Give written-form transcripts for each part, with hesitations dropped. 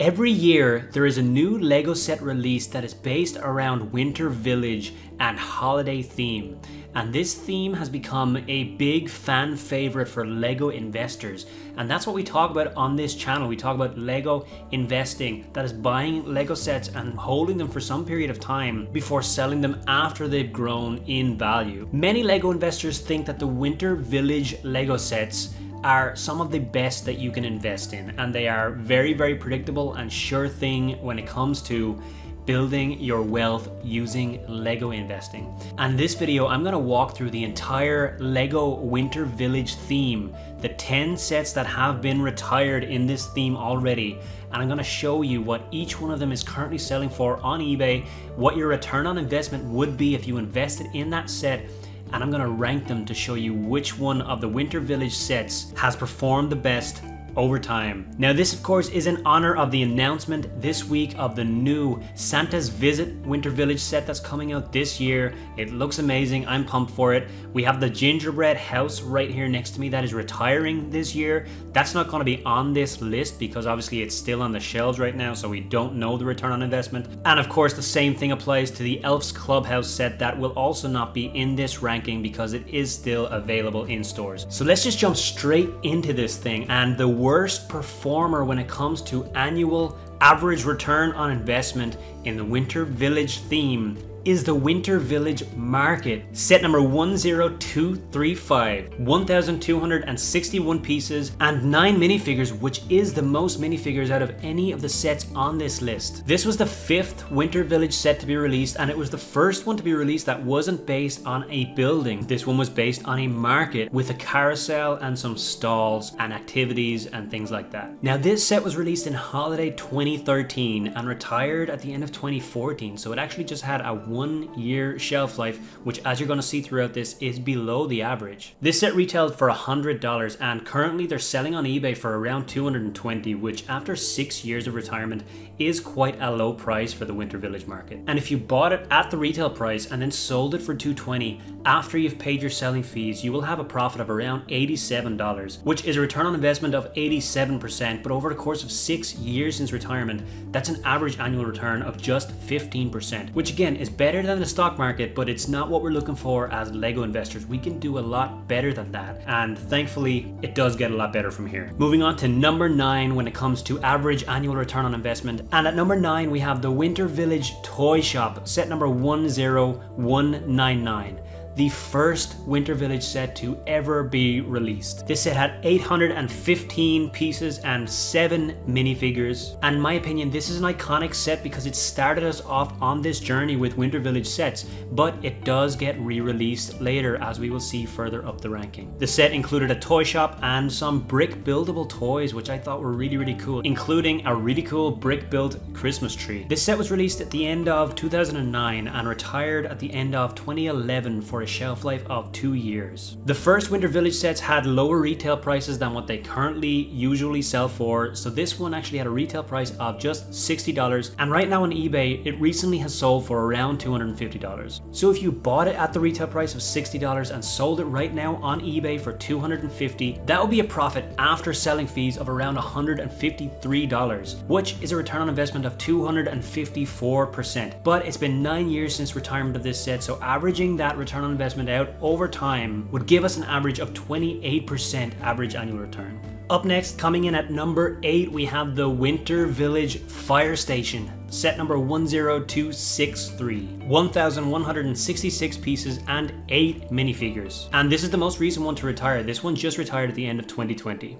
Every year, there is a new LEGO set released that is based around Winter Village and holiday theme. And this theme has become a big fan favorite for LEGO investors. And that's what we talk about on this channel. We talk about LEGO investing, that is buying LEGO sets and holding them for some period of time before selling them after they've grown in value. Many LEGO investors think that the Winter Village LEGO sets are some of the best that you can invest in, and they are very, very predictable and sure thing when it comes to building your wealth using LEGO investing. And this video, I'm gonna walk through the entire LEGO Winter Village theme, the 10 sets that have been retired in this theme already, and I'm gonna show you what each one of them is currently selling for on eBay, what your return on investment would be if you invested in that set, and I'm gonna rank them to show you which one of the Winter Village sets has performed the best over time. Now this of course is in honor of the announcement this week of the new Santa's Visit Winter Village set that's coming out this year. It looks amazing, I'm pumped for it. We have the gingerbread house right here next to me that is retiring this year. That's not going to be on this list because obviously it's still on the shelves right now, so we don't know the return on investment. And of course the same thing applies to the Elf's Clubhouse set that will also not be in this ranking because it is still available in stores. So let's just jump straight into this thing. And the worst performer when it comes to annual average return on investment in the Winter Village theme is the Winter Village Market. Set number 10235, 1,261 pieces and 9 minifigures, which is the most minifigures out of any of the sets on this list. This was the 5th Winter Village set to be released, and it was the first one to be released that wasn't based on a building. This one was based on a market with a carousel and some stalls and activities and things like that. Now this set was released in holiday 2013 and retired at the end of 2014, so it actually just had a 1-year shelf life, which as you're going to see throughout this is below the average. This set retailed for $100 and currently they're selling on eBay for around $220, which after 6 years of retirement is quite a low price for the Winter Village Market. And if you bought it at the retail price and then sold it for $220 after you've paid your selling fees, you will have a profit of around $87, which is a return on investment of 87%, but over the course of 6 years since retirement, that's an average annual return of just 15%, which again is better than the stock market, but it's not what we're looking for as LEGO investors. We can do a lot better than that, and thankfully it does get a lot better from here. Moving on to number 9 when it comes to average annual return on investment, and at number 9 we have the Winter Village Toy Shop, set number 10199. The first Winter Village set to ever be released. This set had 815 pieces and 7 minifigures. And in my opinion, this is an iconic set because it started us off on this journey with Winter Village sets, but it does get re-released later as we will see further up the ranking. The set included a toy shop and some brick buildable toys, which I thought were really, really cool, including a really cool brick built Christmas tree. This set was released at the end of 2009 and retired at the end of 2011 for a shelf life of 2 years. The first Winter Village sets had lower retail prices than what they currently usually sell for, so this one actually had a retail price of just $60, and right now on eBay it recently has sold for around $250. So if you bought it at the retail price of $60 and sold it right now on eBay for $250, that would be a profit after selling fees of around $153, which is a return on investment of 254%. But it's been 9 years since retirement of this set, so averaging that return on investment out over time would give us an average of 28% average annual return. Up next, coming in at number 8, we have the Winter Village Fire Station, set number 10263, 1,166 pieces and 8 minifigures. And this is the most recent one to retire. This one just retired at the end of 2020.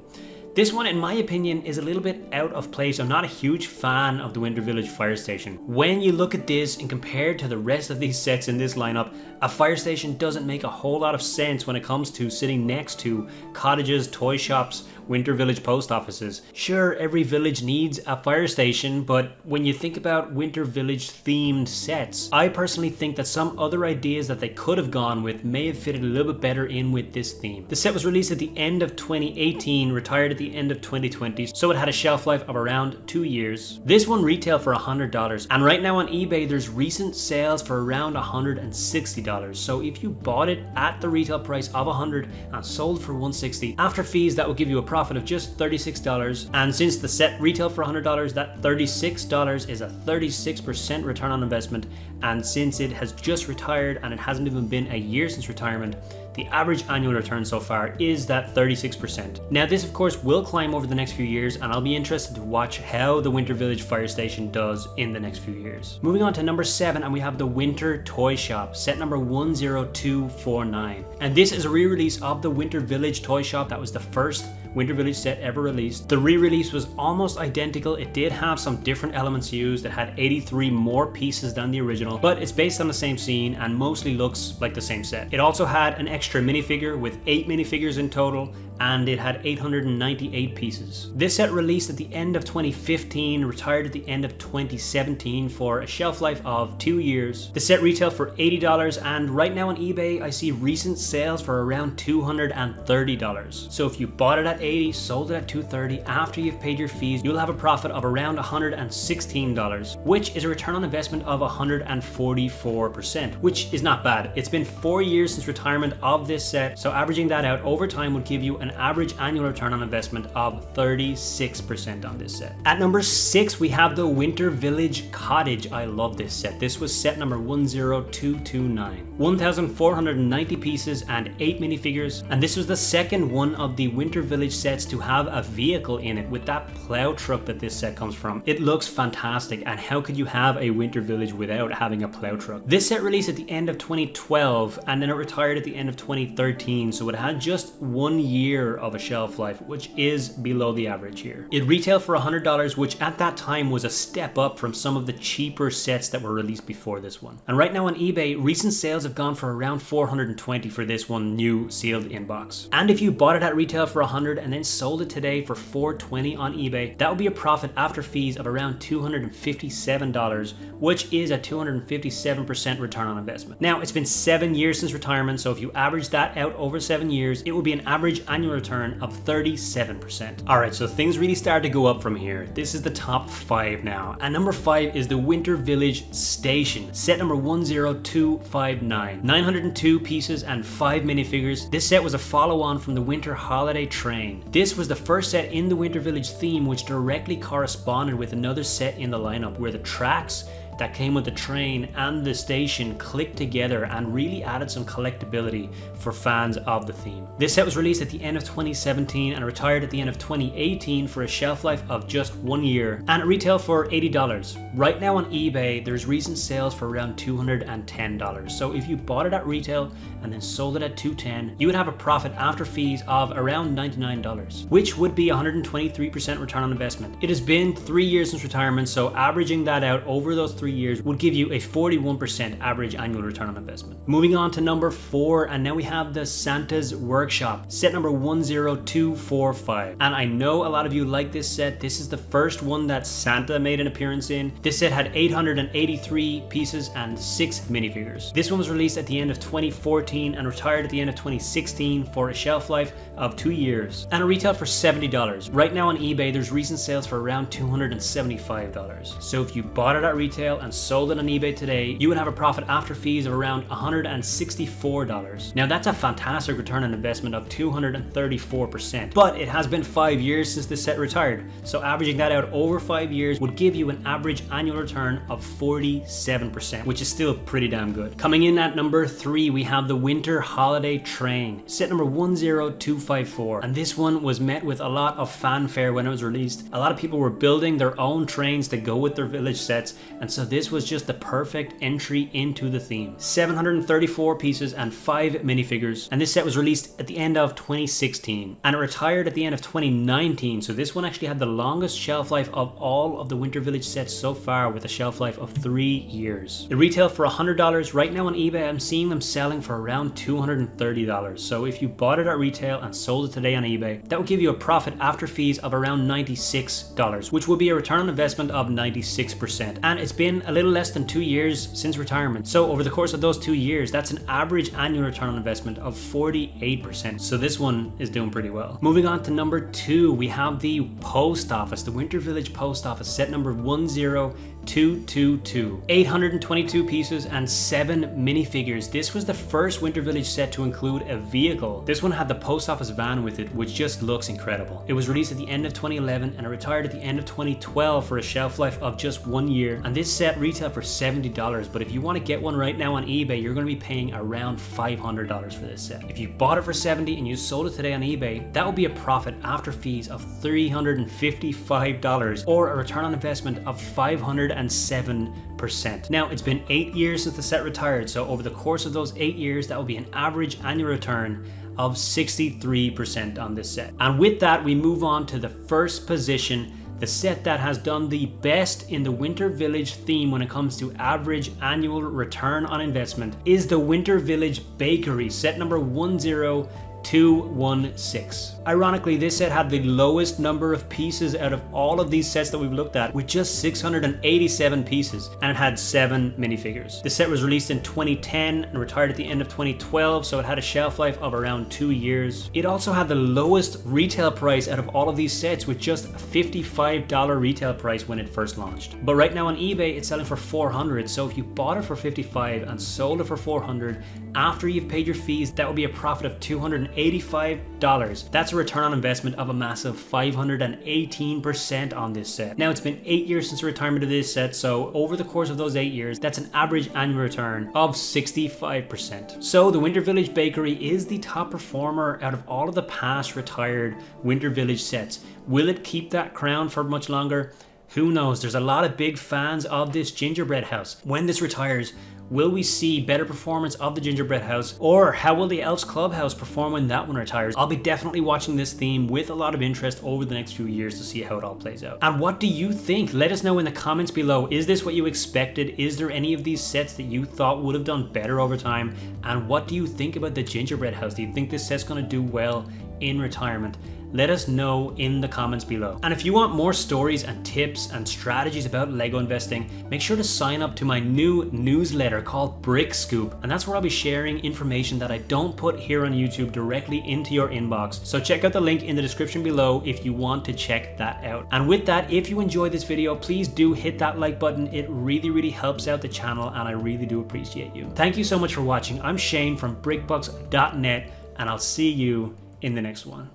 This one, in my opinion, is a little bit out of place. I'm not a huge fan of the Winter Village Fire Station. When you look at this and compare to the rest of these sets in this lineup, a fire station doesn't make a whole lot of sense when it comes to sitting next to cottages, toy shops, Winter Village post offices. Sure, every village needs a fire station, but when you think about Winter Village themed sets, I personally think that some other ideas that they could have gone with may have fitted a little bit better in with this theme. The set was released at the end of 2018, retired at the the end of 2020, so it had a shelf life of around 2 years. This one retailed for $100, and right now on eBay there's recent sales for around $160. So if you bought it at the retail price of $100 and sold for $160, after fees that will give you a profit of just $36. And since the set retailed for $100, that $36 is a 36% return on investment. And since it has just retired and it hasn't even been a year since retirement, the average annual return so far is that 36%. Now this of course will climb over the next few years, and I'll be interested to watch how the Winter Village Fire Station does in the next few years. Moving on to number 7, and we have the Winter Toy Shop, set number 10249. And this is a re-release of the Winter Village Toy Shop that was the first Winter Village set ever released. The re-release was almost identical. It did have some different elements used. It had 83 more pieces than the original, but it's based on the same scene and mostly looks like the same set. It also had an extra minifigure with 8 minifigures in total, and it had 898 pieces. This set released at the end of 2015, retired at the end of 2017 for a shelf life of 2 years. The set retailed for $80, and right now on eBay I see recent sales for around $230. So if you bought it at $80, sold it at $230, after you've paid your fees, you'll have a profit of around $116, which is a return on investment of 144%, which is not bad. It's been 4 years since retirement of this set, so averaging that out over time would give you an average annual return on investment of 36% on this set. At number 6, we have the Winter Village Cottage. I love this set. This was set number 10229. 1,490 pieces and 8 minifigures, and this was the second one of the Winter Village sets to have a vehicle in it with that plow truck that this set comes from. It looks fantastic, and how could you have a Winter Village without having a plow truck? This set released at the end of 2012, and then it retired at the end of 2013, so it had just 1 year of a shelf life, which is below the average here. It retailed for $100, which at that time was a step up from some of the cheaper sets that were released before this one. And right now on eBay, recent sales have gone for around $420 for this one new sealed inbox. And if you bought it at retail for $100 and then sold it today for $420 on eBay, that would be a profit after fees of around $257, which is a 257% return on investment. Now, it's been 7 years since retirement, so if you average that out over 7 years, it will be an average annual return of 37%. Alright, so things really start to go up from here. This is the top 5 now. And number 5 is the Winter Village Station, set number 10259. 902 pieces and 5 minifigures. This set was a follow-on from the Winter Holiday Train. This was the first set in the Winter Village theme, which directly corresponded with another set in the lineup where the tracks that came with the train and the station clicked together and really added some collectability for fans of the theme. This set was released at the end of 2017 and retired at the end of 2018 for a shelf life of just 1 year, and it retailed for $80. Right now on eBay, there's recent sales for around $210. So if you bought it at retail and then sold it at $210, you would have a profit after fees of around $99, which would be 123% return on investment. It has been 3 years since retirement, so averaging that out over those 3 years would give you a 41% average annual return on investment. Moving on to number 4, and now we have the Santa's Workshop, set number 10245. And I know a lot of you like this set. This is the first one that Santa made an appearance in. This set had 883 pieces and 6 minifigures. This one was released at the end of 2014 and retired at the end of 2016 for a shelf life of 2 years, and it retailed for $70. Right now on eBay, there's recent sales for around $275. So if you bought it at retail and sold it on eBay today, you would have a profit after fees of around $164. Now that's a fantastic return on investment of 234%, but it has been 5 years since this set retired, so averaging that out over 5 years would give you an average annual return of 47%, which is still pretty damn good. Coming in at number 3, we have the Winter Holiday Train, set number 10254, and this one was met with a lot of fanfare when it was released. A lot of people were building their own trains to go with their village sets, and so this was just the perfect entry into the theme. 734 pieces and 5 minifigures, and this set was released at the end of 2016 and it retired at the end of 2019, so this one actually had the longest shelf life of all of the Winter Village sets so far, with a shelf life of 3 years. It retailed for $100. Right now on eBay, I'm seeing them selling for around $230. So if you bought it at retail and sold it today on eBay, that would give you a profit after fees of around $96, which would be a return on investment of 96%. And it's been been a little less than 2 years since retirement. So over the course of those 2 years, that's an average annual return on investment of 48%. So this one is doing pretty well. Moving on to number 2, we have the post office, the Winter Village Post Office, set number 10222. 822 pieces and 7 minifigures. This was the first Winter Village set to include a vehicle. This one had the post office van with it, which just looks incredible. It was released at the end of 2011 and it retired at the end of 2012 for a shelf life of just 1 year. And this set retailed for $70, but if you want to get one right now on eBay, you're going to be paying around $500 for this set. If you bought it for $70 and you sold it today on eBay, that would be a profit after fees of $355 or a return on investment of 507%. Now, it's been 8 years since the set retired, so over the course of those 8 years, that will be an average annual return of 63% on this set. And with that, we move on to the first position. The set that has done the best in the Winter Village theme when it comes to average annual return on investment is the Winter Village Bakery, set number 10216. Ironically, this set had the lowest number of pieces out of all of these sets that we've looked at, with just 687 pieces, and it had 7 minifigures. The set was released in 2010 and retired at the end of 2012, so it had a shelf life of around 2 years. It also had the lowest retail price out of all of these sets, with just a $55 retail price when it first launched. But right now on eBay, it's selling for $400, so if you bought it for $55 and sold it for $400, after you've paid your fees, that would be a profit of $285. That's a return on investment of a massive 518% on this set. Now, it's been 8 years since the retirement of this set, so over the course of those 8 years, that's an average annual return of 65%. So the Winter Village Bakery is the top performer out of all of the past retired Winter Village sets. Will it keep that crown for much longer? Who knows? There's a lot of big fans of this gingerbread house. When this retires, will we see better performance of the gingerbread house, or how will the Elves Clubhouse perform when that one retires? I'll be definitely watching this theme with a lot of interest over the next few years to see how it all plays out. And what do you think? Let us know in the comments below. Is this what you expected? Is there any of these sets that you thought would have done better over time? And what do you think about the gingerbread house? Do you think this set's going to do well in retirement? Let us know in the comments below. And if you want more stories and tips and strategies about Lego investing, make sure to sign up to my new newsletter called Brick Scoop. And that's where I'll be sharing information that I don't put here on YouTube directly into your inbox. So check out the link in the description below if you want to check that out. And with that, if you enjoyed this video, please do hit that like button. It really helps out the channel and I really do appreciate you. Thank you so much for watching. I'm Shane from brickbucks.net and I'll see you in the next one.